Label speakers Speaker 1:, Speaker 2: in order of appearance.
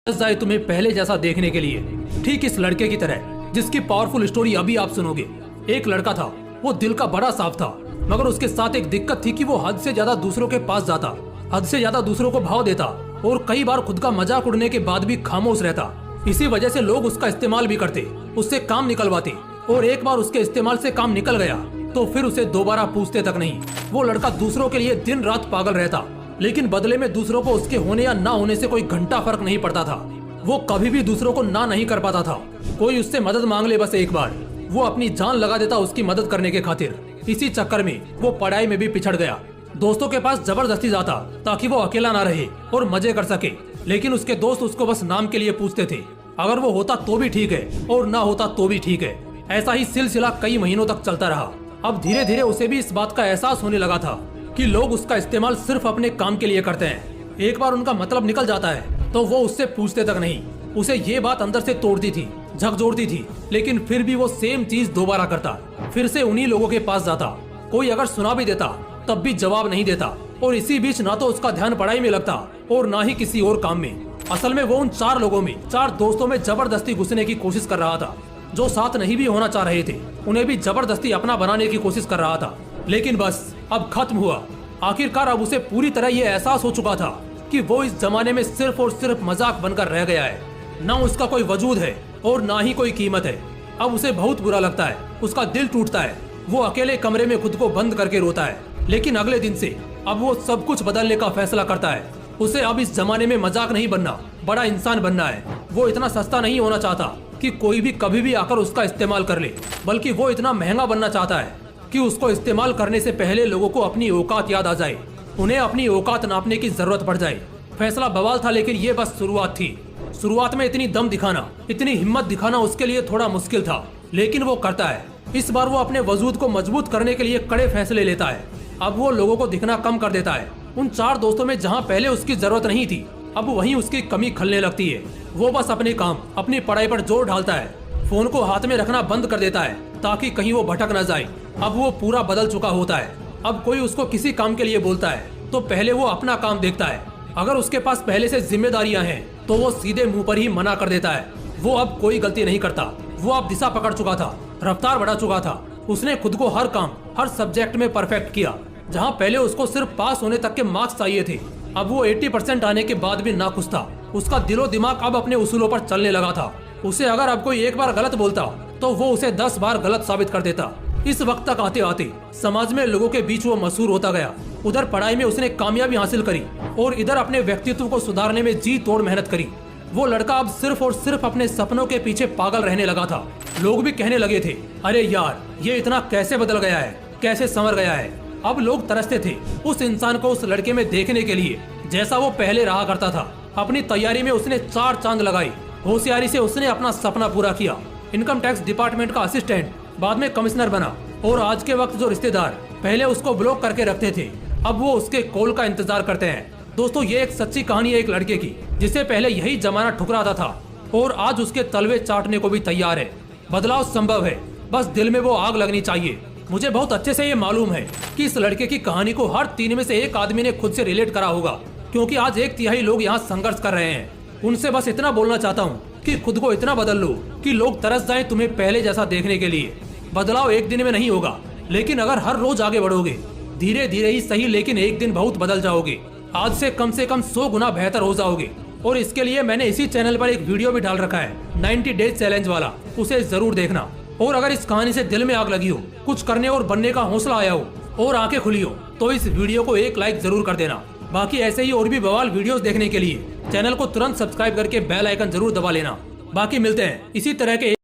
Speaker 1: जाए तुम्हें पहले जैसा देखने के लिए, ठीक इस लड़के की तरह जिसकी पावरफुल स्टोरी अभी आप सुनोगे। एक लड़का था, वो दिल का बड़ा साफ था, मगर उसके साथ एक दिक्कत थी कि वो हद से ज्यादा दूसरों के पास जाता, हद से ज्यादा दूसरों को भाव देता और कई बार खुद का मजाक उड़ने के बाद भी खामोश रहता। इसी वजह से लोग उसका इस्तेमाल भी करते, उससे काम निकलवाते और एक बार उसके इस्तेमाल से काम निकल गया तो फिर उसे दोबारा पूछते तक नहीं। वो लड़का दूसरों के लिए दिन रात पागल रहता, लेकिन बदले में दूसरों को उसके होने या ना होने से कोई घंटा फर्क नहीं पड़ता था। वो कभी भी दूसरों को ना नहीं कर पाता था। कोई उससे मदद मांग ले बस एक बार, वो अपनी जान लगा देता उसकी मदद करने के खातिर। इसी चक्कर में वो पढ़ाई में भी पिछड़ गया। दोस्तों के पास जबरदस्ती जाता ताकि वो अकेला ना रहे और मजे कर सके, लेकिन उसके दोस्त उसको बस नाम के लिए पूछते थे। अगर वो होता तो भी ठीक है और ना होता तो भी ठीक है। ऐसा ही सिलसिला कई महीनों तक चलता रहा। अब धीरे धीरे उसे भी इस बात का एहसास होने लगा था कि लोग उसका इस्तेमाल सिर्फ अपने काम के लिए करते हैं। एक बार उनका मतलब निकल जाता है तो वो उससे पूछते तक नहीं। उसे ये बात अंदर से तोड़ती थी, झकझोरती थी, लेकिन फिर भी वो सेम चीज दोबारा करता। फिर से उन्हीं लोगों के पास जाता। कोई अगर सुना भी देता तब भी जवाब नहीं देता और इसी बीच ना तो उसका ध्यान पढ़ाई में लगता और ना ही किसी और काम में। असल में वो उन चार लोगों में, चार दोस्तों में जबरदस्ती घुसने की कोशिश कर रहा था। जो साथ नहीं भी होना चाह रहे थे उन्हें भी जबरदस्ती अपना बनाने की कोशिश कर रहा था। लेकिन बस अब खत्म हुआ। आखिरकार अब उसे पूरी तरह ये एहसास हो चुका था कि वो इस जमाने में सिर्फ और सिर्फ मजाक बनकर रह गया है। ना उसका कोई वजूद है और ना ही कोई कीमत है। अब उसे बहुत बुरा लगता है, उसका दिल टूटता है। वो अकेले कमरे में खुद को बंद करके रोता है। लेकिन अगले दिन से अब वो सब कुछ बदलने का फैसला करता है। उसे अब इस जमाने में मजाक नहीं बनना, बड़ा इंसान बनना है। वो इतना सस्ता नहीं होना चाहता कि कोई भी कभी भी आकर उसका इस्तेमाल कर ले, बल्कि वो इतना महंगा बनना चाहता है कि उसको इस्तेमाल करने से पहले लोगों को अपनी औकात याद आ जाए, उन्हें अपनी औकात नापने की जरूरत पड़ जाए। फैसला बवाल था, लेकिन ये बस शुरुआत थी। शुरुआत में इतनी दम दिखाना, इतनी हिम्मत दिखाना उसके लिए थोड़ा मुश्किल था, लेकिन वो करता है। इस बार वो अपने वजूद को मजबूत करने के लिए कड़े फैसले लेता है। अब वो लोगों को दिखना कम कर देता है। उन चार दोस्तों में जहाँ पहले उसकी जरूरत नहीं थी, अब वहीं उसकी कमी खलने लगती है। वो बस अपने काम, अपनी पढ़ाई पर जोर ढालता है। फोन को हाथ में रखना बंद कर देता है ताकि कहीं वो भटक न जाए। अब वो पूरा बदल चुका होता है। अब कोई उसको किसी काम के लिए बोलता है तो पहले वो अपना काम देखता है। अगर उसके पास पहले से जिम्मेदारियां हैं तो वो सीधे मुंह पर ही मना कर देता है। वो अब कोई गलती नहीं करता। वो अब दिशा पकड़ चुका था, रफ्तार बढ़ा चुका था। उसने खुद को हर काम, हर सब्जेक्ट में परफेक्ट किया। जहाँ पहले उसको सिर्फ पास होने तक के मार्क्स चाहिए थे, अब वो 80% आने के बाद भी नाखुश था। उसका दिलो दिमाग अब अपने उसूलों पर चलने लगा था। उसे अगर अब कोई एक बार गलत बोलता तो वो उसे 10 बार गलत साबित कर देता। इस वक्त तक आते आते समाज में लोगों के बीच वो मशहूर होता गया। उधर पढ़ाई में उसने कामयाबी हासिल करी और इधर अपने व्यक्तित्व को सुधारने में जी तोड़ मेहनत करी। वो लड़का अब सिर्फ और सिर्फ अपने सपनों के पीछे पागल रहने लगा था। लोग भी कहने लगे थे, अरे यार ये इतना कैसे बदल गया है, कैसे संवर गया है। अब लोग तरसते थे उस इंसान को उस लड़के में देखने के लिए जैसा वो पहले रहा करता था। अपनी तैयारी में उसने 4 चांद लगाई। होशियारी से उसने अपना सपना पूरा किया। इनकम टैक्स डिपार्टमेंट का असिस्टेंट, बाद में कमिश्नर बना और आज के वक्त जो रिश्तेदार पहले उसको ब्लॉक करके रखते थे, अब वो उसके कॉल का इंतजार करते हैं। दोस्तों, ये एक सच्ची कहानी है एक लड़के की जिसे पहले यही जमाना ठुकराता था और आज उसके तलवे चाटने को भी तैयार है। बदलाव संभव है, बस दिल में वो आग लगनी चाहिए। मुझे बहुत अच्छे से ये मालूम है कि इस लड़के की कहानी को हर 3 में से एक आदमी ने खुद से रिलेट करा होगा, क्योंकि आज 1/3 लोग यहाँ संघर्ष कर रहे हैं। उनसे बस इतना बोलना चाहता हूँ कि खुद को इतना बदल लो कि लोग तरस जाएं तुम्हें पहले जैसा देखने के लिए। बदलाव एक दिन में नहीं होगा, लेकिन अगर हर रोज आगे बढ़ोगे, धीरे धीरे ही सही, लेकिन एक दिन बहुत बदल जाओगे। आज से कम 100 गुना बेहतर हो जाओगे। और इसके लिए मैंने इसी चैनल पर एक वीडियो भी डाल रखा है, 90 डेज चैलेंज वाला, उसे जरूर देखना। और अगर इस कहानी से दिल में आग लगी हो, कुछ करने और बनने का हौसला आया हो और आंखें खुली हो, तो इस वीडियो को एक लाइक जरूर कर देना। बाकी ऐसे ही और भी बवाल वीडियोस देखने के लिए चैनल को तुरंत सब्सक्राइब करके बेल आइकन जरूर दबा लेना। बाकी मिलते हैं इसी तरह के